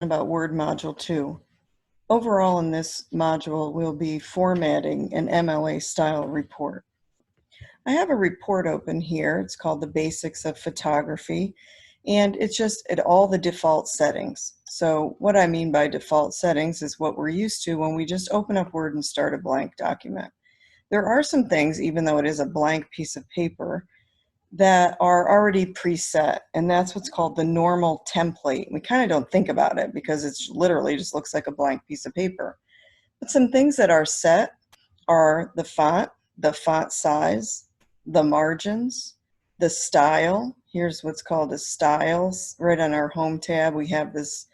about Word Module 2. Overall, in this module, we'll be formatting an MLA style report. I have a report open here. It's called The Basics of Photography, and it's just at all the default settings. So what I mean by default settings is what we're used to when we just open up Word and start a blank document. There are some things, even though it is a blank piece of paper, that are already preset, and that's what's called the normal template. We kind of don't think about it because it's literally just looks like a blank piece of paper. But some things that are set are the font size, the margins, the style. Here's what's called a styles. Right on our home tab, we have this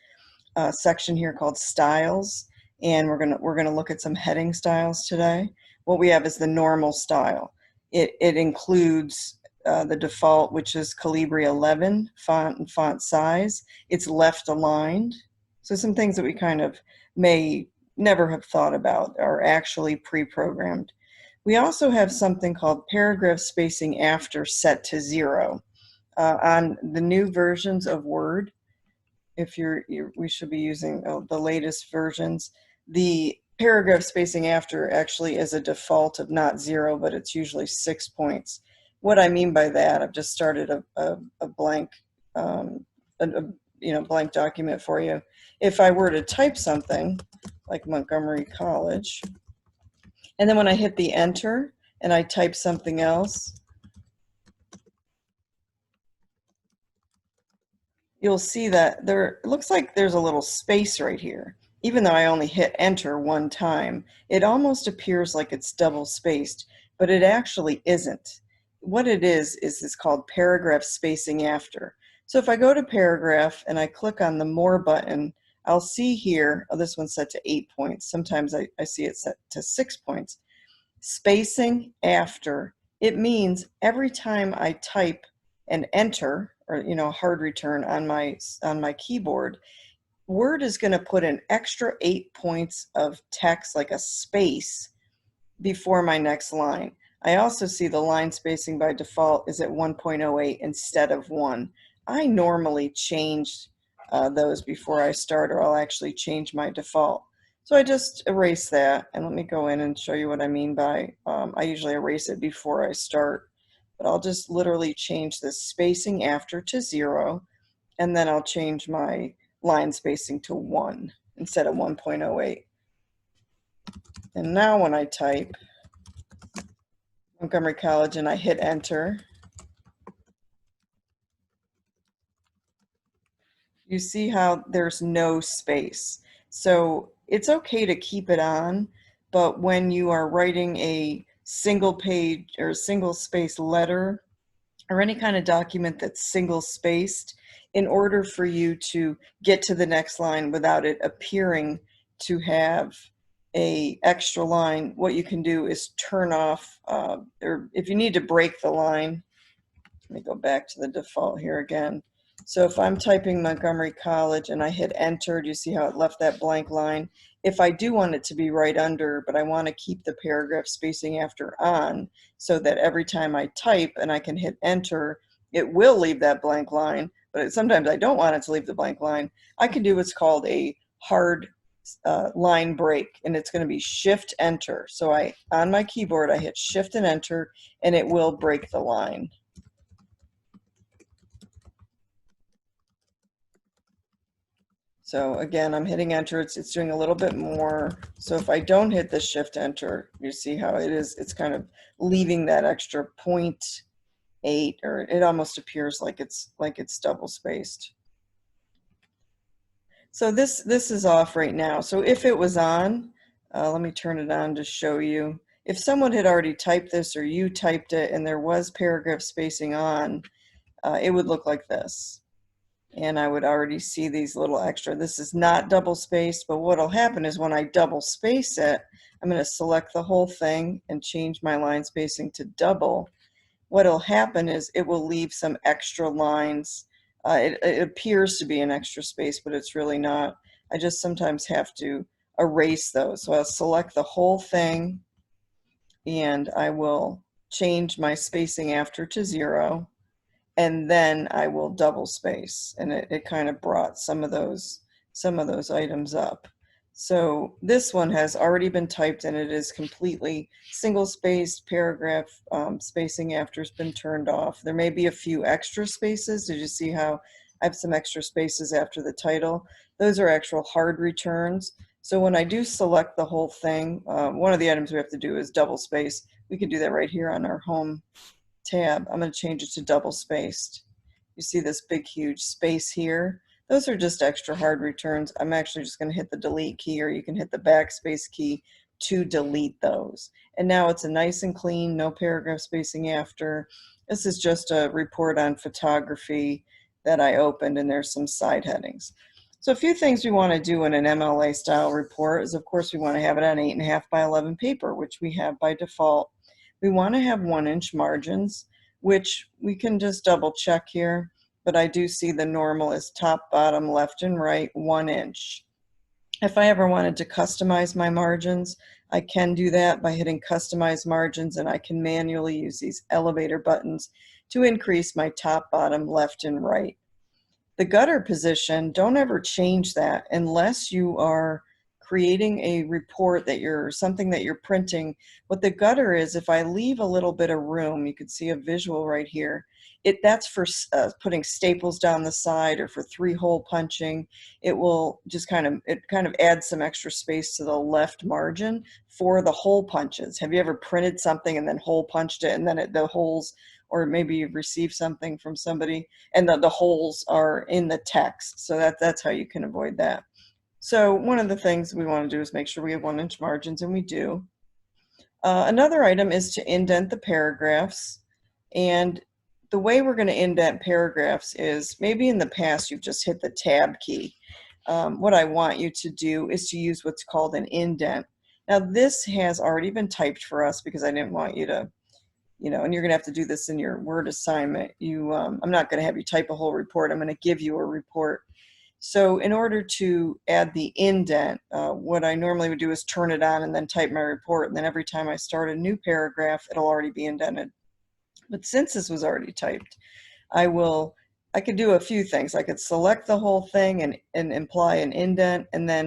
section here called styles, and we're gonna look at some heading styles today. What we have is the normal style. It includes the default, which is Calibri 11 font and font size. It's left aligned. So some things that we kind of may never have thought about are actually pre-programmed. We also have something called paragraph spacing after set to 0. On the new versions of Word, if we should be using the latest versions, the paragraph spacing after actually is a default of not 0, but it's usually 6 points. What I mean by that, I've just started a blank, blank document for you. If I were to type something like Montgomery College, and then when I hit the enter and I type something else, you'll see that it looks like there's a little space right here. Even though I only hit enter one time, it almost appears like it's double spaced, but it actually isn't. What it is this called paragraph spacing after. So if I go to paragraph and I click on the more button, I'll see here, oh, this one's set to 8 points. Sometimes I see it set to 6 points. Spacing after, it means every time I type and enter, or hard return on my keyboard, Word is going to put an extra 8 points of text, like a space, before my next line. I also see the line spacing by default is at 1.08 instead of 1. I normally change those before I start, or I'll actually change my default. So I just erase that, and let me go in and show you what I mean by, I usually erase it before I start, but I'll just literally change the spacing after to 0, and then I'll change my line spacing to 1 instead of 1.08. And now when I type Montgomery College and I hit enter, you see how there's no space. So it's okay to keep it on, but when you are writing a single page or single space letter or any kind of document that's single spaced, in order for you to get to the next line without it appearing to have a extra line, what you can do is turn off, or if you need to break the line, let me go back to the default here again. So if I'm typing Montgomery College and I hit enter, do you see how it left that blank line? If I do want it to be right under, but I want to keep the paragraph spacing after on, so that every time I type and I can hit enter, it will leave that blank line, but sometimes I don't want it to leave the blank line, I can do what's called a hard line break, and it's going to be shift enter. So on my keyboard, I hit shift and enter, and it will break the line. So again, I'm hitting enter, it's doing a little bit more. So if I don't hit the shift enter, you see how it is, it's kind of leaving that extra 0.8, or it almost appears like it's double spaced. So this is off right now. So if it was on, let me turn it on to show you. If someone had already typed this, or you typed it and there was paragraph spacing on, it would look like this. And I would already see these little extra. This is not double spaced, but what'll happen is when I double space it, I'm going to select the whole thing and change my line spacing to double. What'll happen is it will leave some extra lines. It appears to be an extra space, but it's really not. I just sometimes have to erase those. So I'll select the whole thing, and I will change my spacing after to 0. And then I will double space, and it kind of brought some of those some of those items up. So this one has already been typed and it is completely single-spaced. Paragraph spacing after has been turned off. There may be a few extra spaces. Did you see how I have some extra spaces after the title? Those are actual hard returns. So when I do select the whole thing, one of the items we have to do is double space. We can do that right here on our home tab. I'm going to change it to double spaced. You see this big huge space here? Those are just extra hard returns. I'm actually just going to hit the delete key, or you can hit the backspace key to delete those. And now it's a nice and clean, no paragraph spacing after. This is just a report on photography that I opened, and there's some side headings. So a few things we want to do in an MLA style report is, of course, we want to have it on 8.5 by 11 paper, which we have by default. We want to have 1-inch margins, which we can just double check here, but I do see the normal is top, bottom, left, and right, 1 inch. If I ever wanted to customize my margins, I can do that by hitting customize margins, and I can manually use these elevator buttons to increase my top, bottom, left, and right. The gutter position, don't ever change that unless you are creating a report that something that you're printing. What the gutter is, if I leave a little bit of room, you can see a visual right here. That's for putting staples down the side, or for 3-hole punching. It will just kind of adds some extra space to the left margin for the hole punches. Have you ever printed something and then hole punched it, and then the holes, or maybe you've received something from somebody and the holes are in the text? So that's how you can avoid that. So one of the things we want to do is make sure we have 1-inch margins, and we do. Another item is to indent the paragraphs. And the way we're going to indent paragraphs is, maybe in the past you've just hit the tab key. What I want you to do is to use what's called an indent. Now this has already been typed for us because I didn't want you to, and you're going to have to do this in your Word assignment. I'm not going to have you type a whole report. I'm going to give you a report. So in order to add the indent, what I normally would do is turn it on and then type my report, and then every time I start a new paragraph, it'll already be indented. But since this was already typed, I could do a few things. I could select the whole thing and imply an indent,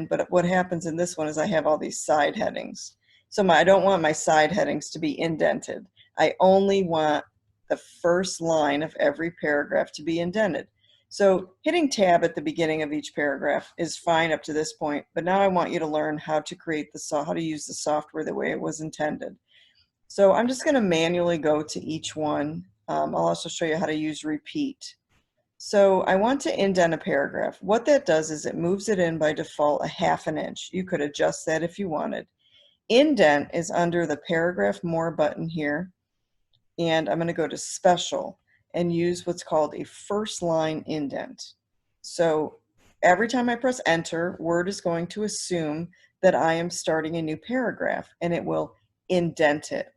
but what happens in this one is I have all these side headings. So I don't want my side headings to be indented. I only want the first line of every paragraph to be indented. So hitting tab at the beginning of each paragraph is fine up to this point, but now I want you to learn how to how to use the software the way it was intended. So I'm just going to manually go to each one. I'll also show you how to use repeat. So I want to indent a paragraph. What that does is it moves it in by default 1/2 inch. You could adjust that if you wanted. Indent is under the Paragraph More button here, and I'm going to go to Special and use what's called a first line indent. So every time I press enter, Word is going to assume that I am starting a new paragraph, and it will indent it.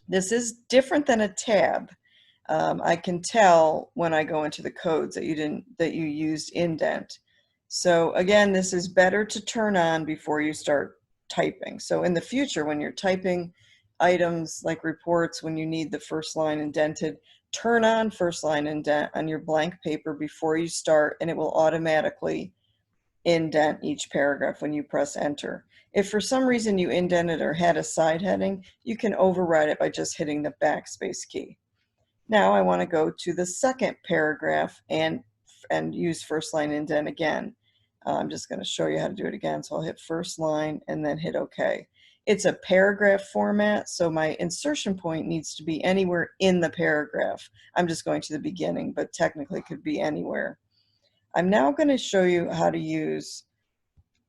This is different than a tab. I can tell when I go into the codes that you used indent. So again, this is better to turn on before you start typing. So in the future, when you're typing items like reports, when you need the first line indented, turn on first line indent on your blank paper before you start, and it will automatically indent each paragraph when you press enter. If for some reason you indented or had a side heading, you can override it by just hitting the backspace key. Now I want to go to the second paragraph and use first line indent again. I'm just going to show you how to do it again. So I'll hit first line and then hit OK. It's a paragraph format, so my insertion point needs to be anywhere in the paragraph. I'm just going to the beginning, but technically it could be anywhere. I'm now going to show you how to use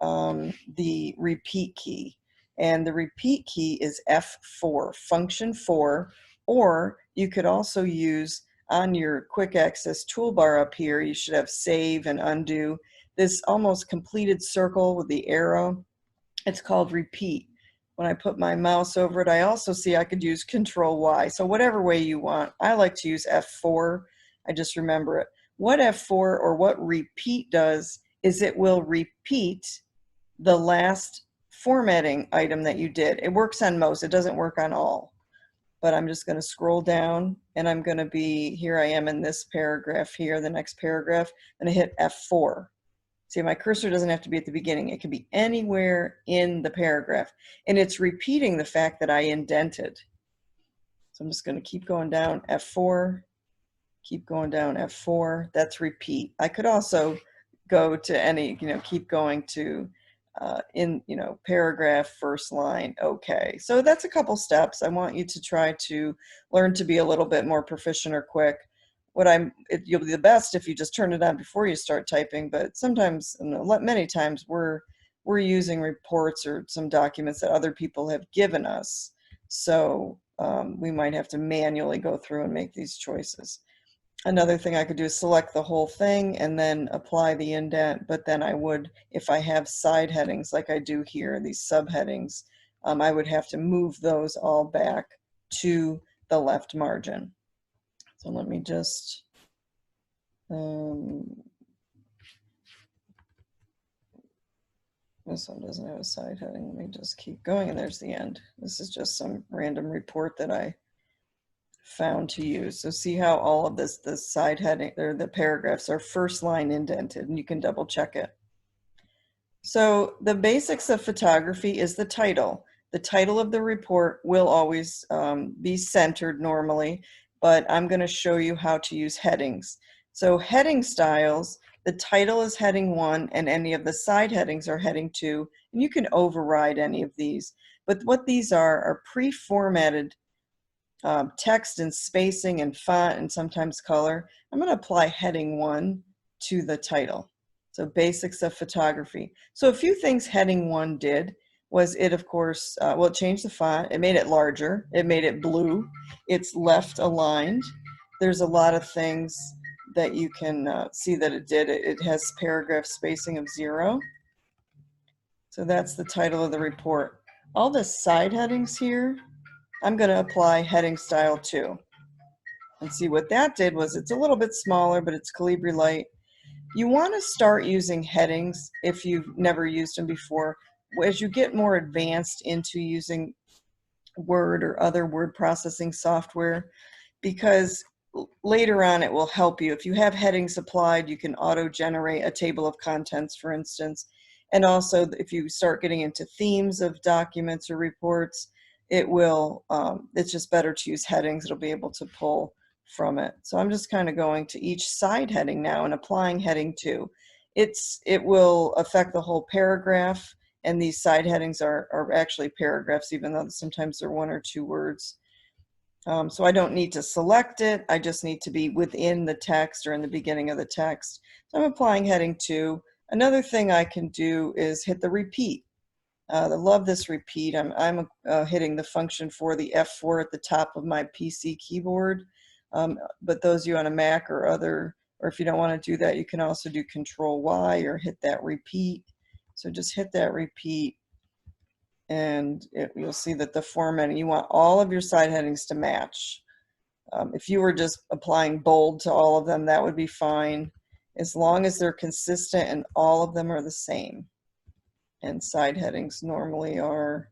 the repeat key. And the repeat key is F4, function 4, or you could also use on your quick access toolbar up here, you should have save and undo. This almost completed circle with the arrow, it's called repeat. When I put my mouse over it, I also see I could use Control Y. So whatever way you want. I like to use F4. I just remember it. What F4 or what repeat does is it will repeat the last formatting item that you did. It works on most. It doesn't work on all. But I'm just going to scroll down, and I'm going to here I am in this paragraph here, the next paragraph, and I hit F4. See, my cursor doesn't have to be at the beginning. It can be anywhere in the paragraph. And it's repeating the fact that I indented. So I'm just going to keep going down, F4, keep going down, F4. That's repeat. I could also go to any, keep going to paragraph, first line, okay. So that's a couple steps. I want you to try to learn to be a little bit more proficient or quick. You'll be the best if you just turn it on before you start typing, but sometimes, many times, we're using reports or some documents that other people have given us. So we might have to manually go through and make these choices. Another thing I could do is select the whole thing and then apply the indent, but then I would, if I have side headings like I do here, these subheadings, I would have to move those all back to the left margin. So let me just, this one doesn't have a side heading. Let me just keep going, and there's the end. This is just some random report that I found to use. So see how all of this, the side heading or the paragraphs are first line indented, and you can double check it. So the basics of photography is the title. The title of the report will always be centered normally, but I'm going to show you how to use headings. So heading styles, the title is heading 1 and any of the side headings are heading 2, and you can override any of these. But what these are pre-formatted text and spacing and font and sometimes color. I'm going to apply heading 1 to the title. So basics of photography. So a few things heading 1 did was it, of course, it changed the font. It made it larger. It made it blue. It's left aligned. There's a lot of things that you can see that it did. It has paragraph spacing of 0. So that's the title of the report. All the side headings here, I'm going to apply heading style 2. And see what that did was it's a little bit smaller, but it's Calibri Light. You want to start using headings if you've never used them before. As you get more advanced into using Word or other word processing software, because later on it will help you. If you have headings applied, you can auto-generate a table of contents, for instance. And also, if you start getting into themes of documents or reports, it will, it's just better to use headings. It'll be able to pull from it. So I'm just kind of going to each side heading now and applying heading 2. It will affect the whole paragraph, and these side headings are actually paragraphs, even though sometimes they're 1 or 2 words. So I don't need to select it. I just need to be within the text or in the beginning of the text. So I'm applying heading 2. Another thing I can do is hit the repeat. I love this repeat. I'm hitting the function for the F4 at the top of my PC keyboard. But those of you on a Mac or if you don't want to do that, you can also do Control Y or hit that repeat. So just hit that repeat, and you'll see that the formatting, you want all of your side headings to match. If you were just applying bold to all of them, that would be fine, as long as they're consistent and all of them are the same. And side headings normally are,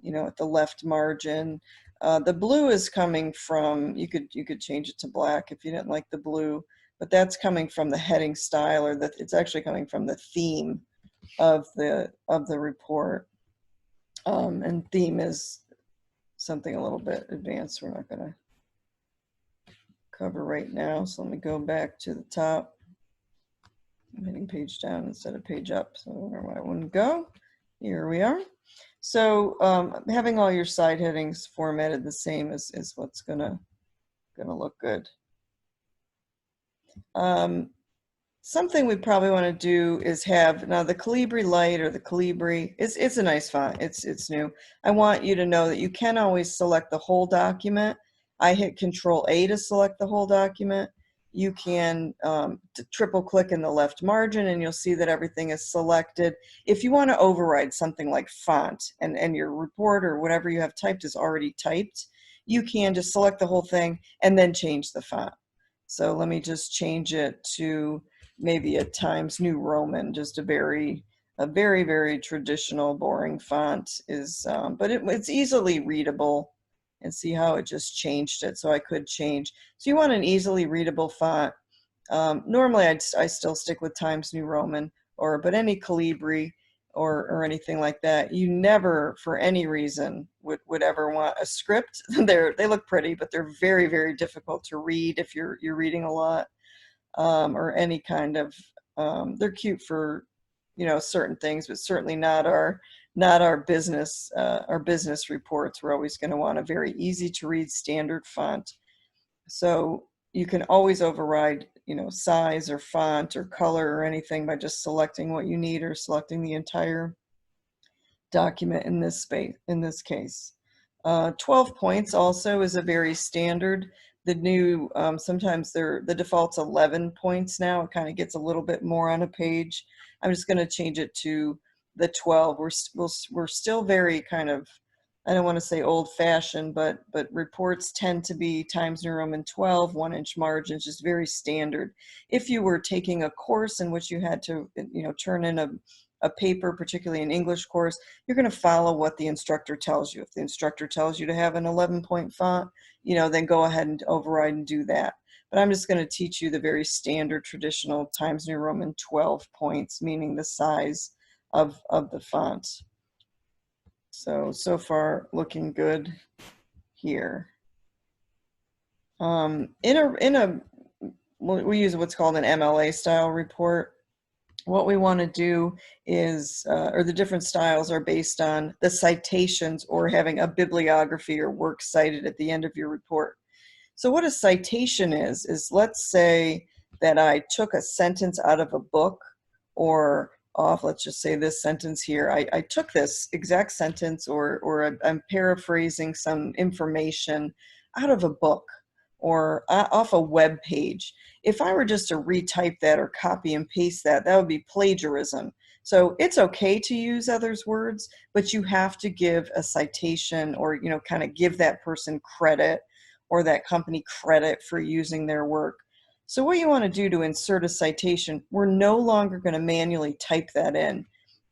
at the left margin. The blue is coming from, you could change it to black if you didn't like the blue, but that's coming from the heading style, or it's actually coming from the theme of the report. And theme is something a little bit advanced we're not going to cover right now. So let me go back to the top. I'm hitting page down instead of page up, so I wonder why I wouldn't go. Here we are. So having all your side headings formatted the same is what's gonna look good. Something we probably want to do is have, now the Calibri Light or the Calibri, it's a nice font, it's new. I want you to know that you can always select the whole document. I hit Control A to select the whole document. You can triple click in the left margin and you'll see that everything is selected. If you want to override something like font and your report or whatever you have typed is already typed, you can just select the whole thing and then change the font. So let me just change it to maybe a Times New Roman, just a very, very traditional, boring font is, but it's easily readable. And see how it just changed it. So I could change. So you want an easily readable font. Normally I still stick with Times New Roman, but any Calibri or anything like that, you never for any reason would ever want a script. They look pretty, but they're very, very difficult to read if you're reading a lot, or any kind of, they're cute for, certain things, but certainly not our business reports. We're always going to want a very easy to read standard font. So you can always override, size or font or color or anything by just selecting what you need or selecting the entire document in this case. 12 points also is a very standard. The new, sometimes the default's 11 points now. It kind of gets a little bit more on a page. I'm just going to change it to the 12. We're still very kind of, I don't want to say old fashioned, but reports tend to be Times New Roman 12, 1-inch margins, just very standard. If you were taking a course in which you had to, turn in a paper, particularly an English course, you're going to follow what the instructor tells you. If the instructor tells you to have an 11-point font, then go ahead and override and do that. But I'm just going to teach you the very standard traditional Times New Roman 12 points, meaning the size of the font. So far looking good here. We use what's called an MLA style report. What we want to do is, or the different styles are based on the citations or having a bibliography or work cited at the end of your report. So what a citation is let's say that I took a sentence out of a book, or let's just say this sentence here. I took this exact sentence or I'm paraphrasing some information out of a book or off a web page. If I were just to retype that or copy and paste that would be plagiarism. So it's okay to use others' words, but you have to give a citation or, kind of give that person credit or that company credit for using their work. So what you want to do to insert a citation, we're no longer going to manually type that in.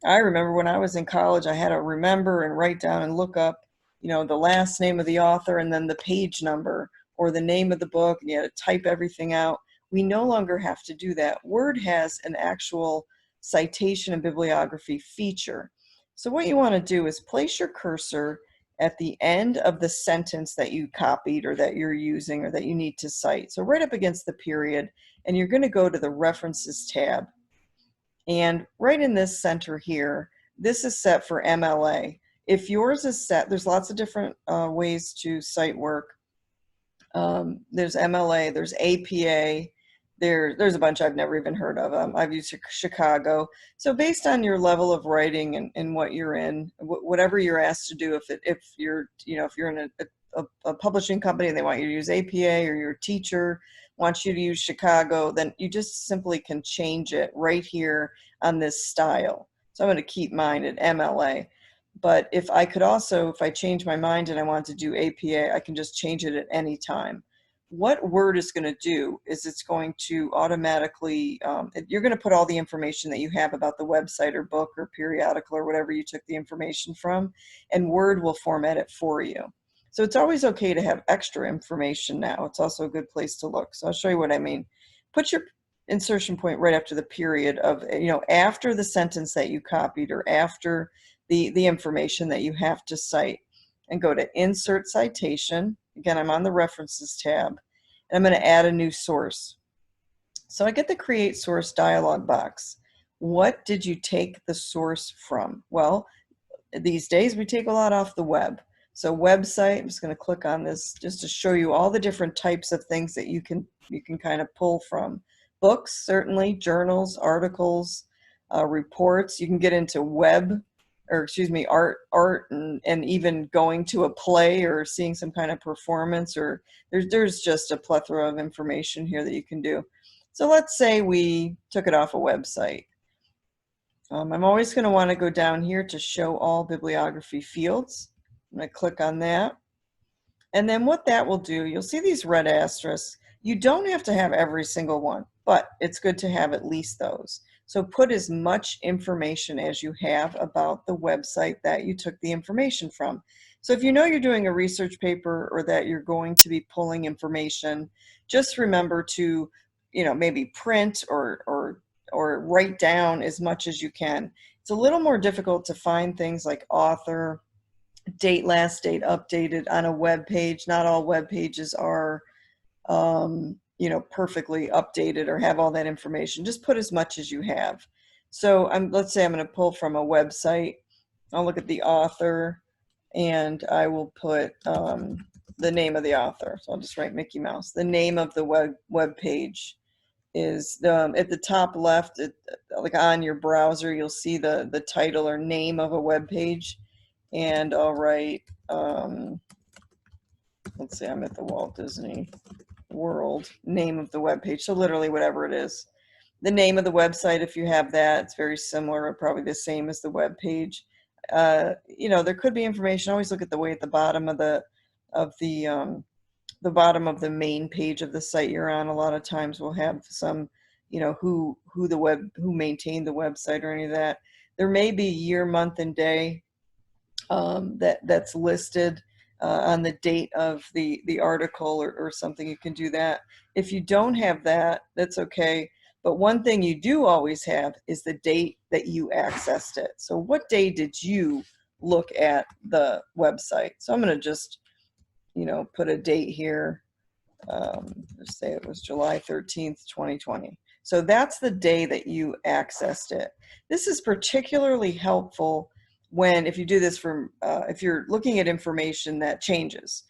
I remember when I was in college, I had to remember and write down and look up, the last name of the author and then the page number or the name of the book, and you had to type everything out. We no longer have to do that. Word has an actual citation and bibliography feature. So what you want to do is place your cursor at the end of the sentence that you copied or that you're using or that you need to cite. So right up against the period, and you're going to go to the References tab. And right in this center here, this is set for MLA. If yours is set, there's lots of different ways to cite work. There's MLA, there's APA, there's a bunch I've never even heard of. I've used Chicago. So based on your level of writing and what you're in, whatever you're asked to do, if you're in a publishing company and they want you to use APA, or your teacher wants you to use Chicago, then you just simply can change it right here on this style. So I'm going to keep mine at MLA. But if I change my mind and I want to do APA, I can just change it at any time. What Word is going to do is it's going to automatically, you're going to put all the information that you have about the website or book or periodical or whatever you took the information from, and Word will format it for you. So it's always okay to have extra information now. It's also a good place to look. So I'll show you what I mean. Put your insertion point right after the period of, after the sentence that you copied or after the information that you have to cite, and go to Insert Citation. Again, I'm on the References tab, and I'm going to add a new source. So I get the Create Source dialog box. What did you take the source from? Well, these days we take a lot off the web. So website, I'm just going to click on this just to show you all the different types of things that you can kind of pull from. Books, certainly, journals, articles, reports. You can get into art and even going to a play or seeing some kind of performance, or there's just a plethora of information here that you can do. So let's say we took it off a website. I'm always going to want to go down here to show all bibliography fields. I'm going to click on that. And then what that will do, you'll see these red asterisks. You don't have to have every single one, but it's good to have at least those. So put as much information as you have about the website that you took the information from. So if you're doing a research paper or that you're going to be pulling information, just remember to, maybe print or or write down as much as you can. It's a little more difficult to find things like author, date, last date updated on a web page. Not all web pages are, perfectly updated or have all that information. Just put as much as you have. So let's say I'm going to pull from a website. I'll look at the author and I will put the name of the author. So I'll just write Mickey Mouse. The name of the web page is at the top left, like on your browser, you'll see the title or name of a web page. And I'll write, let's say I'm at the Walt Disney World, name of the web page. So literally whatever it is. The name of the website, if you have that, it's very similar or probably the same as the web page. There could be information. Always look at the way at the bottom of the bottom of the main page of the site you're on. A lot of times we'll have some, who maintained the website or any of that. There may be year, month, and day that's listed on the date of the article or something. You can do that. If you don't have that, that's okay. But one thing you do always have is the date that you accessed it. So what day did you look at the website? So I'm going to just, put a date here. Let's say it was July 13th, 2020. So that's the day that you accessed it. This is particularly helpful if you do this if you're looking at information that changes.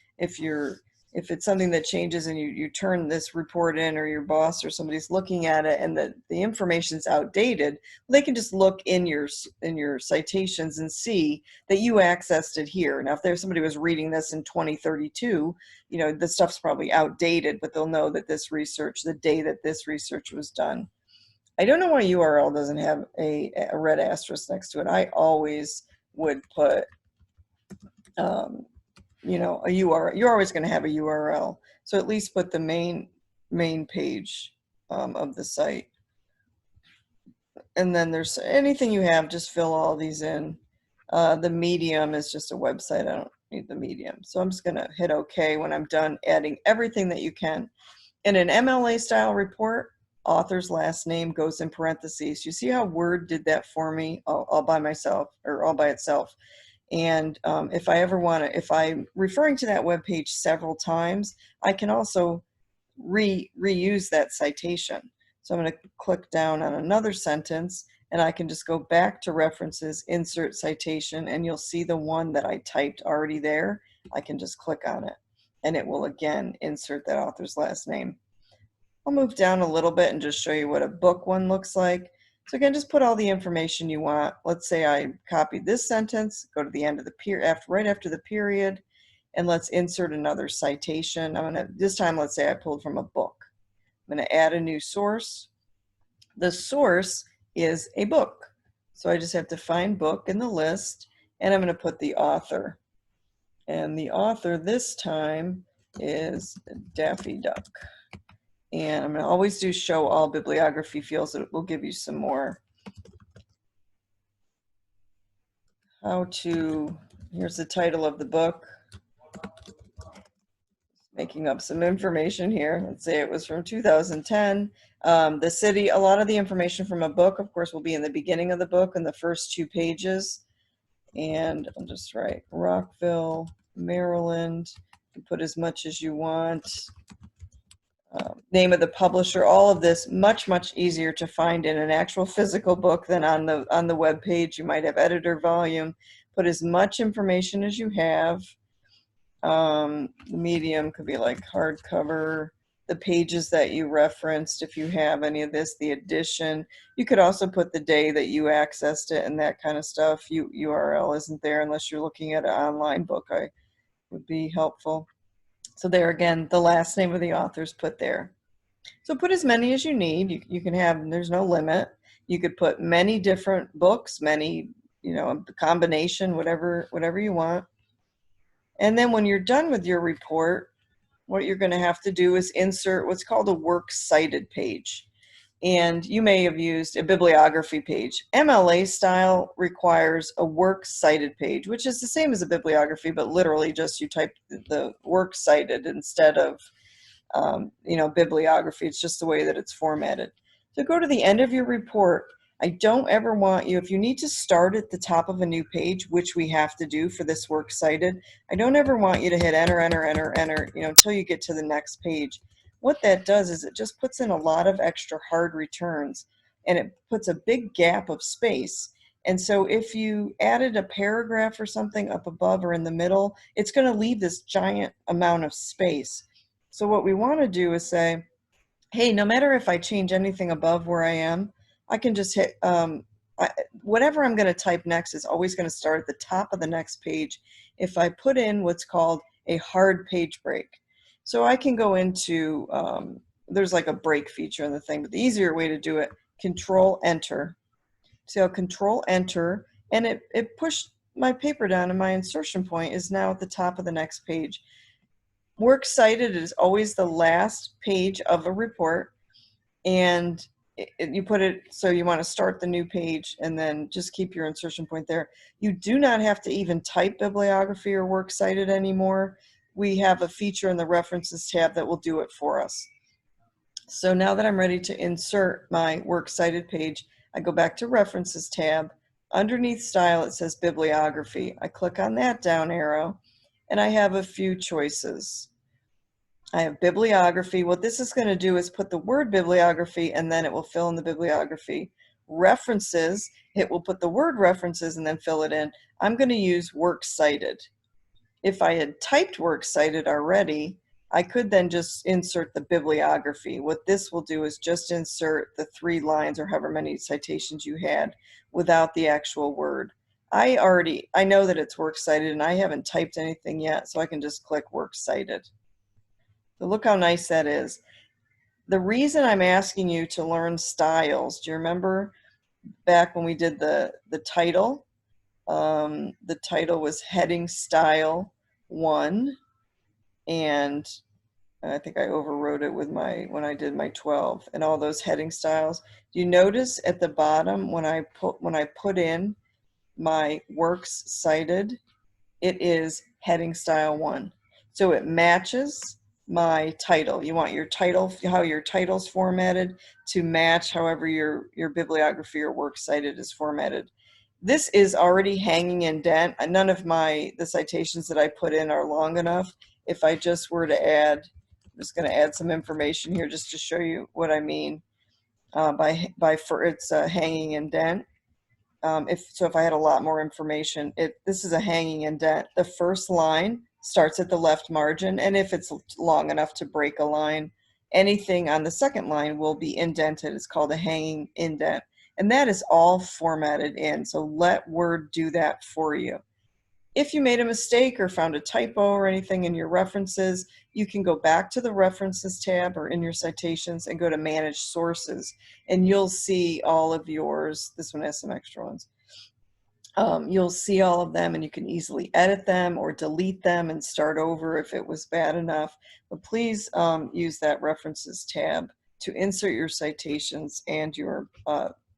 If it's something that changes and you turn this report in, or your boss or somebody's looking at it and the information's outdated, they can just look in your citations and see that you accessed it here. Now, if there's somebody who was reading this in 2032, the stuff's probably outdated, but they'll know that the day that this research was done. I don't know why URL doesn't have a red asterisk next to it. I always would put a URL. You're always going to have a URL, so at least put the main page of the site. And then there's anything you have, just fill all these in. The Medium is just a website. I don't need the Medium, so I'm just going to hit OK when I'm done adding everything that you can. In an MLA style report, author's last name goes in parentheses. You see how Word did that for me all by myself, or all by itself. And if I'm referring to that web page several times, I can also reuse that citation. So I'm going to click down on another sentence, and I can just go back to references, insert citation, and you'll see the one that I typed already there. I can just click on it, and it will again insert that author's last name. I'll move down a little bit and just show you what a book one looks like. So again, just put all the information you want. Let's say I copied this sentence, go to the end of the period, right after the period, and let's insert another citation. This time, let's say I pulled from a book. I'm going to add a new source. The source is a book. So I just have to find book in the list, and I'm going to put the author. And the author this time is Daffy Duck. And I'm going to always do show all bibliography fields. It will give you some more. Here's the title of the book. Making up some information here. Let's say it was from 2010. The city, a lot of the information from a book, of course, will be in the beginning of the book in the first 2 pages. And I'll just write Rockville, Maryland. You can put as much as you want. Name of the publisher. All of this much easier to find in an actual physical book than on the web page. You might have editor volume. Put as much information as you have. The medium could be like hardcover. The pages that you referenced, if you have any of this, the edition. You could also put the day that you accessed it and that kind of stuff. URL isn't there unless you're looking at an online book. Would be helpful. So there again, the last name of the author's put there. So put as many as you need. You can have, there's no limit. You could put many different books, many, a combination, whatever you want. And then when you're done with your report, what you're going to have to do is insert what's called a works cited page. And you may have used a bibliography page. MLA style requires a works cited page, which is the same as a bibliography, but literally just you type the works cited instead of, bibliography. It's just the way that it's formatted. So go to the end of your report. I don't ever want you, if you need to start at the top of a new page, which we have to do for this works cited, I don't ever want you to hit enter, enter, enter, enter, until you get to the next page. What that does is it just puts in a lot of extra hard returns, and it puts a big gap of space. And so if you added a paragraph or something up above or in the middle, it's going to leave this giant amount of space. So what we want to do is say, hey, no matter if I change anything above where I am, I can just hit, whatever I'm going to type next is always going to start at the top of the next page if I put in what's called a hard page break. So I can go into, there's like a break feature in the thing, but the easier way to do it, Control Enter. So I'll Control Enter, and it pushed my paper down, and my insertion point is now at the top of the next page. Works cited is always the last page of a report, and you put it, so you want to start the new page and then just keep your insertion point there. You do not have to even type bibliography or works cited anymore. We have a feature in the References tab that will do it for us. So now that I'm ready to insert my works cited page, I go back to References tab. Underneath Style, it says Bibliography. I click on that down arrow, and I have a few choices. I have bibliography. What this is going to do is put the word bibliography, and then it will fill in the bibliography. References, it will put the word references and then fill it in. I'm going to use works cited. If I had typed works cited already, I could then just insert the bibliography. What this will do is just insert the 3 lines or however many citations you had without the actual word. I know that it's works cited, and I haven't typed anything yet, so I can just click works cited. So look how nice that is. The reason I'm asking you to learn styles, do you remember back when we did the title? The title was Heading Style 1, and I think I overwrote it with when I did my 12 and all those heading styles. Do you notice at the bottom when I put in my works cited, it is Heading Style 1. So it matches my title. You want your title, how your title's formatted, to match however your bibliography or works cited is formatted. This is already hanging indent. None of the citations that I put in are long enough. If I just were to add, I'm just going to add some information here just to show you what I mean for its hanging indent. If I had a lot more information, this is a hanging indent. The first line starts at the left margin, and if it's long enough to break a line, anything on the second line will be indented. It's called a hanging indent, and that is all formatted in. So let Word do that for you. If you made a mistake or found a typo or anything in your references, you can go back to the References tab or in your citations and go to Manage Sources, and you'll see all of yours. This one has some extra ones. You'll see all of them, and you can easily edit them or delete them and start over if it was bad enough. But please use that References tab to insert your citations and your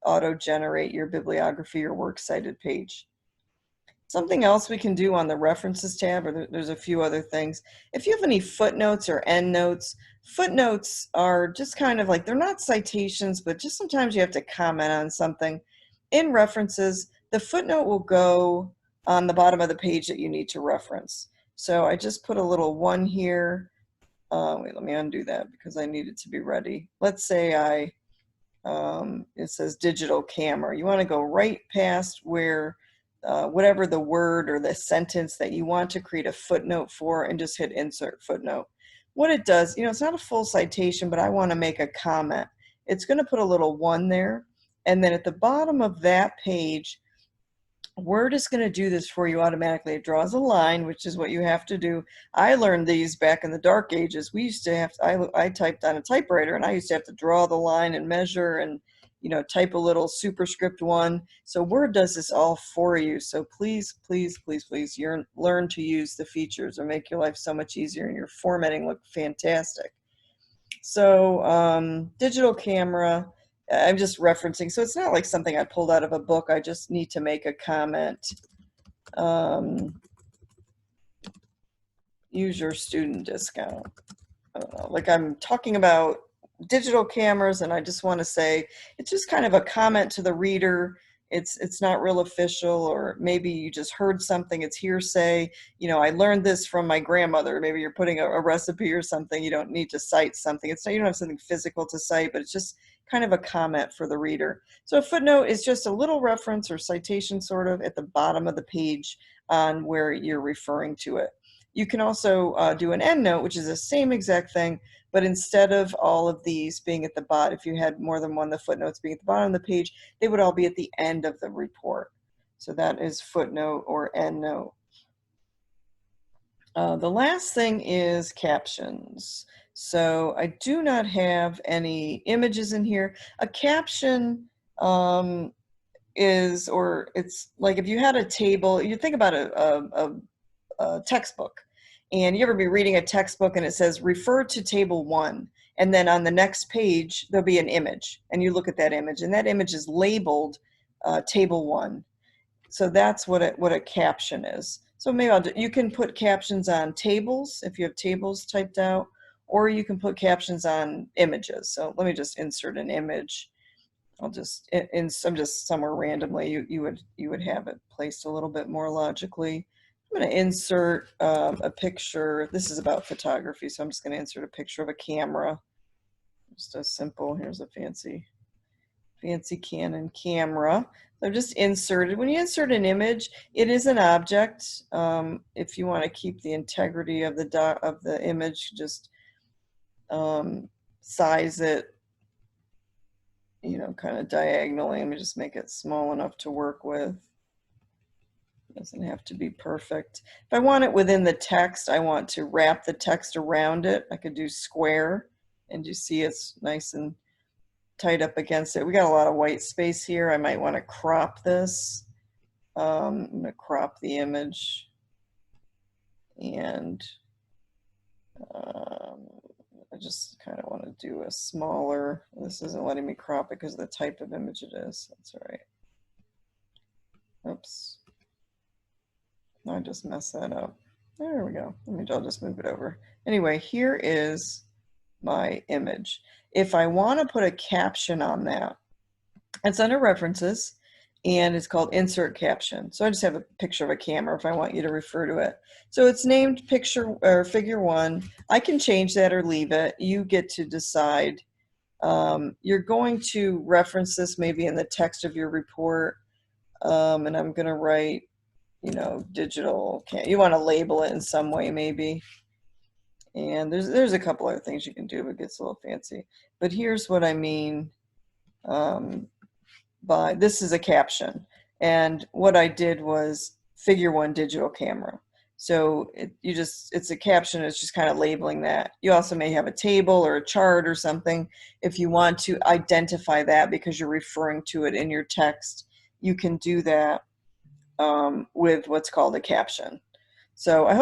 auto-generate your bibliography or works cited page. Something else we can do on the References tab, or there's a few other things. If you have any footnotes or endnotes, footnotes are just kind of like, they're not citations, but just sometimes you have to comment on something. In References, the footnote will go on the bottom of the page that you need to reference. So I just put a little 1 here. Wait, let me undo that because I need it to be ready. Let's say it says digital camera. You want to go right past where whatever the word or the sentence that you want to create a footnote for, and just hit Insert Footnote. What it does, it's not a full citation, but I want to make a comment. It's going to put a little 1 there, and then at the bottom of that page, Word is going to do this for you automatically. It draws a line, which is what you have to do. I learned these back in the dark ages. We used to have I typed on a typewriter, and I used to have to draw the line and measure and type a little superscript 1. So Word does this all for you. So please, please, please, please, learn to use the features or make your life so much easier and your formatting look fantastic. So digital camera, I'm just referencing. So it's not like something I pulled out of a book. I just need to make a comment. Use your student discount. I don't know, like I'm talking about digital cameras, and I just want to say it's just kind of a comment to the reader. It's not real official, or maybe you just heard something, it's hearsay. You know, I learned this from my grandmother. Maybe you're putting a recipe or something. You don't need to cite something. It's not, you don't have something physical to cite, but it's just kind of a comment for the reader. So a footnote is just a little reference or citation sort of at the bottom of the page on where you're referring to it. You can also do an endnote, which is the same exact thing, but instead of all of these being at the bottom, if you had more than one, the footnotes being at the bottom of the page, they would all be at the end of the report. So that is footnote or endnote. The last thing is captions. So I do not have any images in here. A caption is, or it's like if you had a table, you think about a textbook, and you ever be reading a textbook and it says refer to table 1, and then on the next page there'll be an image, and you look at that image, and that image is labeled table 1. So that's what a caption is. So maybe you can put captions on tables if you have tables typed out, or you can put captions on images. So let me just insert an image. I'll just I'm just somewhere randomly. You would have it placed a little bit more logically. I'm going to insert a picture. This is about photography, so I'm just going to insert a picture of a camera. Just a simple. Here's a fancy Canon camera. So I've just inserted. When you insert an image, it is an object. If you want to keep the integrity of the image, just size it, you know, kind of diagonally. Let me just make it small enough to work with. It doesn't have to be perfect. If I want it within the text, I want to wrap the text around it. I could do square, and you see it's nice and tight up against it. We got a lot of white space here. I might want to crop this. I'm going to crop the image, and I just kind of want to do a smaller. This isn't letting me crop it because of the type of image it is. That's all right. Oops. I just messed that up. There we go. I'll just move it over. Anyway, here is my image. If I want to put a caption on that, it's under references, and it's called insert caption. So I just have a picture of a camera if I want you to refer to it. So it's named picture or figure 1. I can change that or leave it. You get to decide. You're going to reference this maybe in the text of your report, and I'm going to write, you know, digital. You want to label it in some way maybe. And there's a couple other things you can do, but it gets a little fancy. But here's what I mean by this is a caption. And what I did was figure 1 digital camera. So it's a caption. It's just kind of labeling that. You also may have a table or a chart or something. If you want to identify that because you're referring to it in your text, you can do that with what's called a caption. So I hope